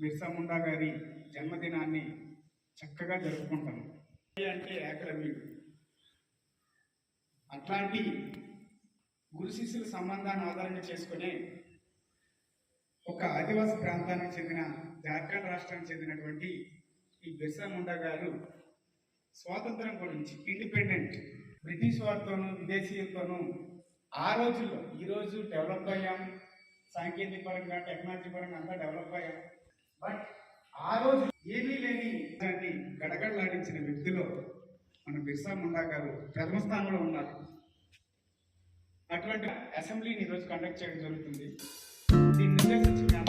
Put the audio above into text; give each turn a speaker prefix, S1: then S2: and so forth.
S1: బిర్సా ముండా గారి జన్మదినాన్ని చక్కగా జరుపుకుంటాం. అంటే ఏకలవ్యుడు. అట్లాంటి గురు శిష్యుల సంబంధాన్ని ఆధారంగా చేసుకునే ఒక ఆదివాసీ ప్రాంతానికి చెందిన జార్ఖండ్ రాష్ట్రానికి చెందినటువంటి ఈ బిర్సా ముండా గారు స్వాతంత్రం గురించి ఇండిపెండెంట్ బ్రిటిష్ వారితోనూ విదేశీయులతోనూ ఆ రోజుల్లో, ఈరోజు డెవలప్ అయ్యాం, సాంకేతిక పరంగా టెక్నాలజీ పరంగా అంతా డెవలప్ అయ్యాం. బట్ ఆ రోజు ఏమీ లేని దాన్ని గడగడలాడించిన వ్యక్తిలో మన బిర్సా ముండా గారు ప్రథమ స్థానంలో ఉన్నారు. అటువంటి అసెంబ్లీని ఈరోజు కండక్ట్ చేయడం జరుగుతుంది. దీన్ని